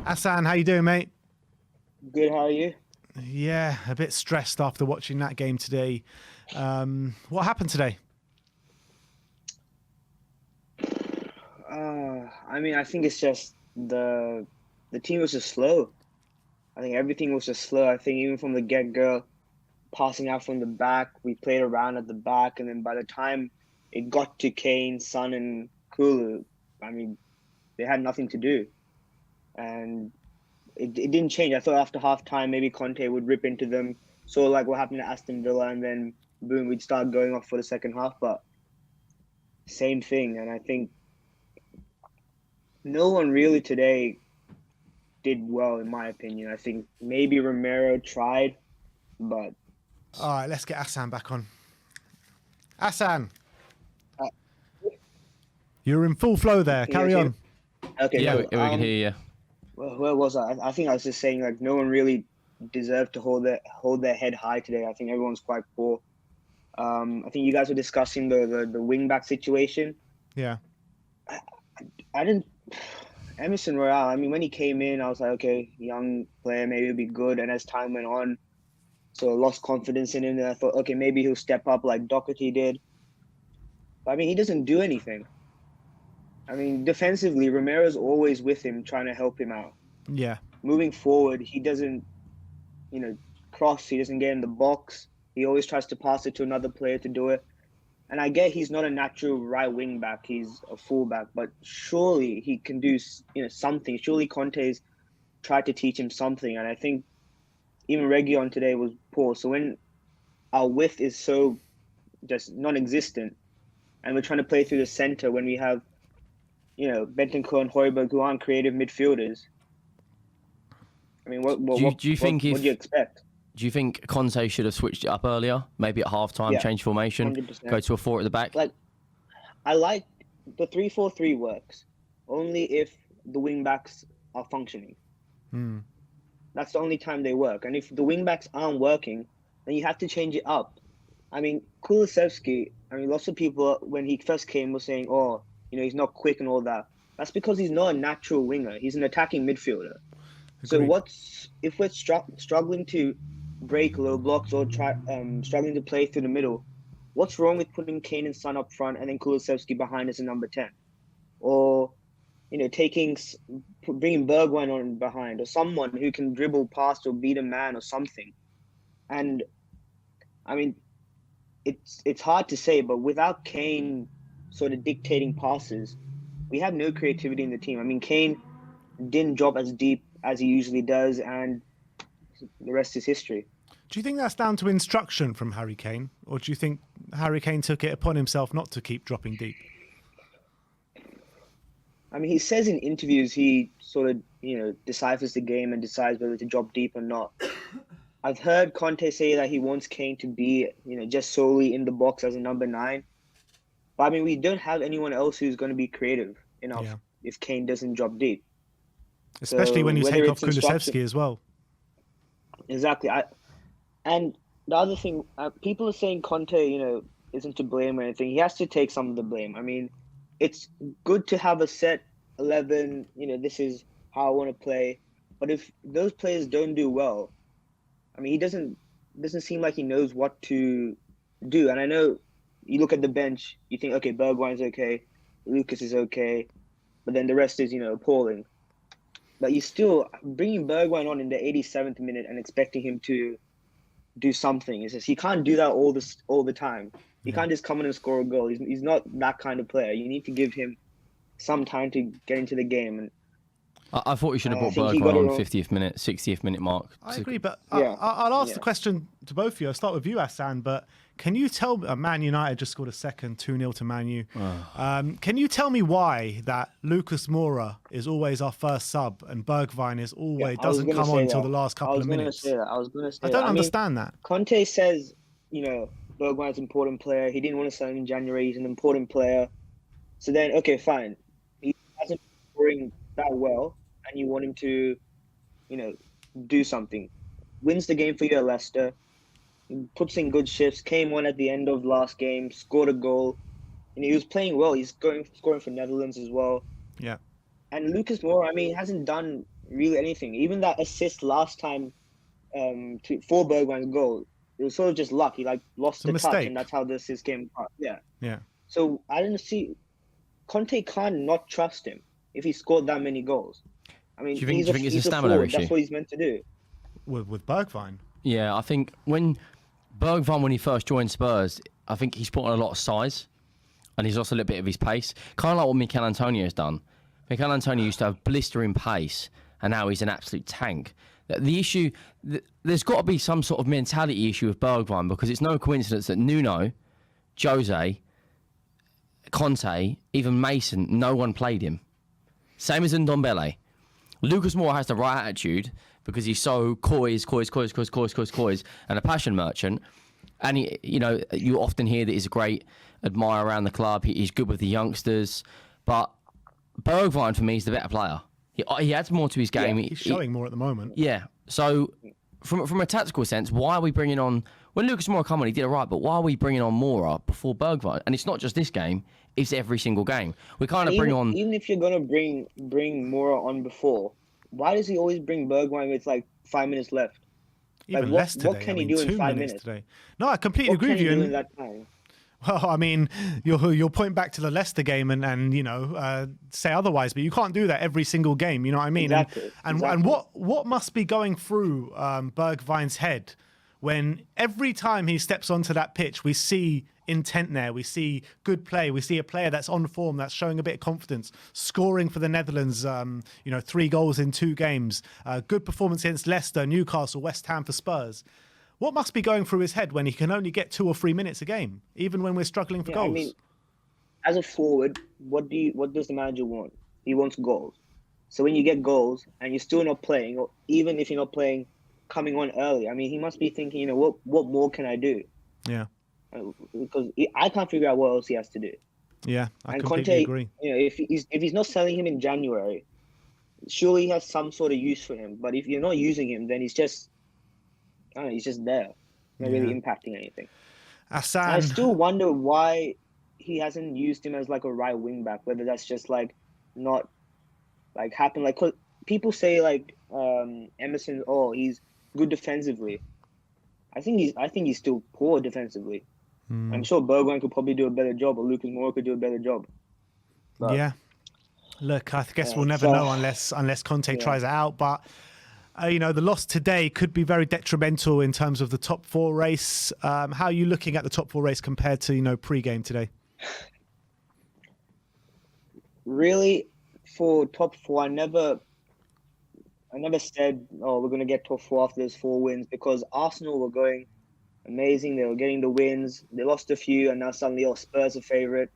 ASAN, how you doing, mate? Good, how are you? Yeah, a bit stressed after watching that game today. What happened today? I think it's just the team was just slow. I think everything was just slow. I think even from the get-go, passing out from the back, we played around at the back, and then by the time it got to Kane, Son, and Kulu, they had nothing to do. And it didn't change. I thought after half-time, maybe Conte would rip into them, sort of like what happened to Aston Villa, and then boom, we'd start going off for the second half. But same thing, and I think no one really today did well, in my opinion. I think maybe Romero tried, but... All right, let's get ASAN back on. ASAN! You're in full flow there. Carry on. Okay, yeah, we can hear you. Where was I? I think I was just saying, like, no one really deserved to hold their head high today. I think everyone's quite poor. I think you guys were discussing the wing-back situation. Yeah. I didn't... Emerson Royale, when he came in, I was like, okay, young player, maybe he'll be good. And as time went on, so I lost confidence in him. And I thought, okay, maybe he'll step up like Doherty did. But, he doesn't do anything. Defensively, Romero's always with him, trying to help him out. Yeah. Moving forward, he doesn't, cross. He doesn't get in the box. He always tries to pass it to another player to do it. And I get he's not a natural right wing back. He's a fullback, but surely he can do, something. Surely Conte's tried to teach him something. And I think even Reguilon today was poor. So when our width is so just non-existent, and we're trying to play through the center when we have, Bentancur and Højbjerg who aren't creative midfielders. What do you expect? Do you think Conte should have switched it up earlier? Maybe at half-time, change formation, 100%. Go to a 4 at the back? I like the 3-4-3 works, only if the wing-backs are functioning. That's the only time they work. And if the wing-backs aren't working, then you have to change it up. Kulusevski, lots of people, when he first came, were saying, he's not quick and all that. That's because he's not a natural winger. He's an attacking midfielder. Agreed. So if we're struggling to break low blocks or struggling to play through the middle, what's wrong with putting Kane and Son up front and then Kulusevski behind as a number 10? Or, bringing Bergwijn on behind, or someone who can dribble past or beat a man or something. And, it's hard to say, but without Kane sort of dictating passes, we have no creativity in the team. Kane didn't drop as deep as he usually does, and the rest is history. Do you think that's down to instruction from Harry Kane, or do you think Harry Kane took it upon himself not to keep dropping deep? He says in interviews he sort of, deciphers the game and decides whether to drop deep or not. I've heard Conte say that he wants Kane to be, just solely in the box as a number 9. But we don't have anyone else who's going to be creative enough if Kane doesn't drop deep. Especially when you take off Kulusevski as well. Exactly. And the other thing, people are saying Conte, isn't to blame or anything. He has to take some of the blame. It's good to have a set 11, this is how I want to play. But if those players don't do well, he doesn't seem like he knows what to do. And I know you look at the bench, you think, okay, Bergwijn's okay, Lucas is okay, but then the rest is, appalling. But you still bringing Bergwijn on in the 87th minute and expecting him to do something. It's just he can't do that all the time. He can't just come in and score a goal. He's not that kind of player. You need to give him some time to get into the game. And I thought you should have brought Bergwijn on 50th minute, 60th minute mark. I agree, but I'll ask the question to both of you. I'll start with you, ASAN, but can you tell Man United just scored a second 2-0 to Man U. Can you tell me why that Lucas Moura is always our first sub and Bergwijn is always doesn't come on until the last couple of minutes? I was going to say that. I don't understand that. Conte says, Bergwijn's an important player. He didn't want to sign in January. He's an important player. So then, okay, fine. He hasn't been scoring that well, and you want him to, do something. Wins the game for you at Leicester. Puts in good shifts. Came on at the end of last game. Scored a goal. And he was playing well. He's scoring for Netherlands as well. Yeah. And Lucas Moura, he hasn't done really anything. Even that assist last time for Bergwijn's goal, it was sort of just luck. He like lost the touch, and that's how the assist came apart. Yeah. Yeah. So I didn't see Conte can't not trust him if he scored that many goals. I mean, do you think it's a he's a stamina forward. issue? That's what he's meant to do. With Bergwijn. Yeah, I think when Bergwijn, when he first joined Spurs, I think he's put on a lot of size, and he's lost a little bit of his pace. Kind of like what Mikel Antonio has done. Mikel Antonio used to have blistering pace, and now he's an absolute tank. The issue, there's got to be some sort of mentality issue with Bergwijn, because it's no coincidence that Nuno, Jose, Conte, even Mason, no one played him. Same as Ndombele. Lucas Moura has the right attitude because he's so COYS, and a passion merchant. And he, you often hear that he's a great admirer around the club. He's good with the youngsters, but Bergwijn for me is the better player. He adds more to his game. Yeah, he's showing more at the moment. Yeah. So from a tactical sense, why are we bringing on, when Lucas Moura come on, he did it right, but why are we bringing on Moura before Bergwijn? And it's not just this game, it's every single game. We kind of bring on... Even if you're going to bring Moura on before, why does he always bring Bergwijn with like 5 minutes left? Even less today. What can he do in 5 minutes? Today. No, I completely agree with you. What can he do in that time? Well, I mean, you'll point back to the Leicester game and say otherwise, but you can't do that every single game. You know what I mean? Exactly. And what must be going through Bergwijn's head when every time he steps onto that pitch, we see intent there, we see good play, we see a player that's on form, that's showing a bit of confidence, scoring for the Netherlands, 3 goals in 2 games, good performance against Leicester, Newcastle, West Ham for Spurs. What must be going through his head when he can only get 2 or 3 minutes a game, even when we're struggling for goals? I mean, as a forward, what does the manager want? He wants goals. So when you get goals and you're still not playing, or even if you're not playing, coming on early, I mean, he must be thinking, what more can I do? Yeah. Because I can't figure out what else he has to do. Yeah, I and completely Conte, agree. If he's not selling him in January, surely he has some sort of use for him. But if you're not using him, then he's just there, not really impacting anything. ASAN. I still wonder why he hasn't used him as like a right wing back. Whether that's just like not like happen. Like, 'cause people say like Emerson, he's good defensively. I think he's still poor defensively. I'm sure Bergwijn could probably do a better job, or Lucas Moura could do a better job. But, yeah. Look, I guess we'll never know unless Conte tries it out. But the loss today could be very detrimental in terms of the top 4 race. How are you looking at the top 4 race compared to pre-game today? Really, for top 4, I never said, we're going to get top 4 after those 4 wins, because Arsenal were going amazing. They were getting the wins. They lost a few, and now suddenly, Spurs are favourite.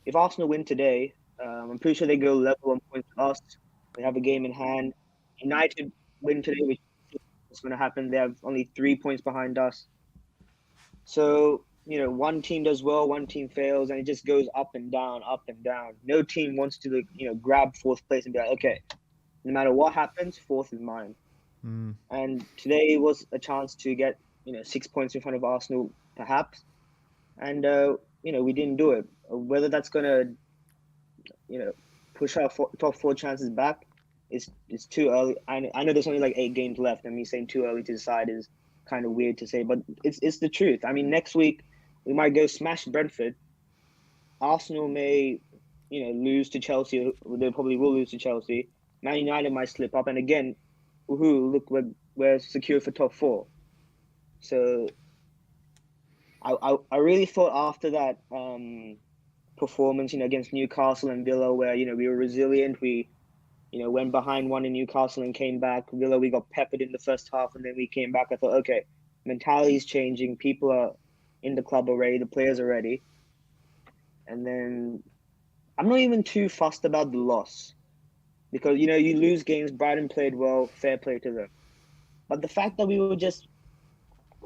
If Arsenal win today, I'm pretty sure they go level on points with us. They have a game in hand. United win today, which is going to happen. They have only 3 points behind us. So, one team does well, one team fails, and it just goes up and down, up and down. No team wants to, grab 4th place and be like, okay, no matter what happens, 4th is mine. And today was a chance to get, 6 points in front of Arsenal, perhaps. And, we didn't do it. Whether that's going to, push our top 4 chances back, it's too early. I know there's only like 8 games left, and me saying too early to decide is kind of weird to say, but it's the truth. I mean, next week we might go smash Brentford. Arsenal may, lose to Chelsea. They probably will lose to Chelsea. Man United might slip up, and again, look, we're secure for top 4. So I really thought after that performance, against Newcastle and Villa, where we were resilient, we went behind 1 in Newcastle and came back. Villa, we got peppered in the first half, and then we came back. I thought, okay, mentality is changing. People are in the club already. The players are ready. And then I'm not even too fussed about the loss, because, you lose games. Brighton played well, fair play to them. But the fact that we were just,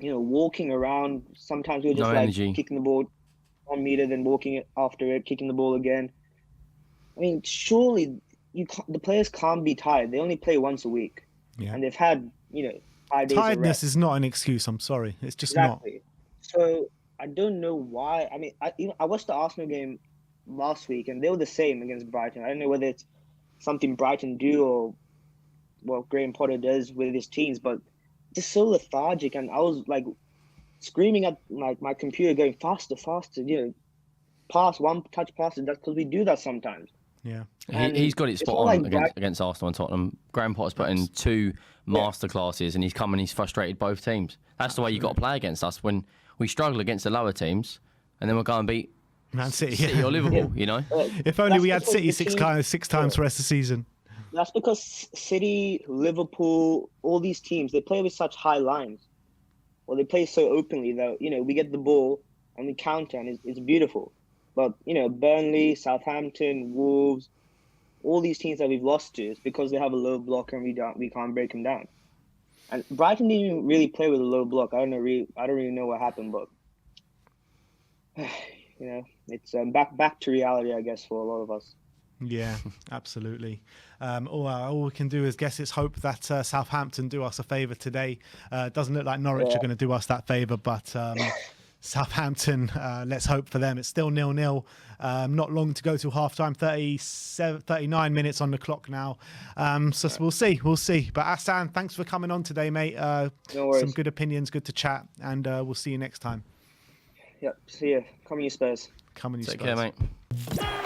walking around, sometimes we were just kicking the ball 1 meter, then walking it after it, kicking the ball again. I mean, surely the players can't be tired. They only play once a week. Yeah. And they've had, 5 days Tiredness of rest. is not an excuse. I'm sorry. It's just not. So I don't know why. I mean, I watched the Arsenal game last week, and they were the same against Brighton. I don't know whether it's something Brighton do, or what Graham Potter does with his teams, but just so lethargic. And I was like screaming at like my computer, going faster, faster. Pass one touch passes. That's because we do that sometimes. Yeah, he's got it spot on like against Arsenal and Tottenham. Graham Potter's put in 2 masterclasses, and he's frustrated both teams. That's the way you got to play against us when we struggle against the lower teams, and then we'll go and beat Man City, City or Liverpool. You know, if only we had City six times for the rest of the season. That's because City, Liverpool, all these teams, they play with such high lines. Well, they play so openly that we get the ball and we counter, and it's beautiful. But Burnley, Southampton, Wolves, all these teams that we've lost to is because they have a low block and we can't break them down. And Brighton didn't even really play with a low block. I don't really know what happened, but it's back to reality, I guess, for a lot of us. Yeah, absolutely. All we can do is guess it's hope that Southampton do us a favour today. Doesn't look like Norwich are going to do us that favour, but Southampton, let's hope for them. It's still 0-0. Not long to go till half-time, 39 minutes on the clock now. So we'll see. But ASAN, thanks for coming on today, mate. No worries. Some good opinions, good to chat, and we'll see you next time. Yep, see you. Come on, you Spurs. Come on, you take Spurs. care, mate.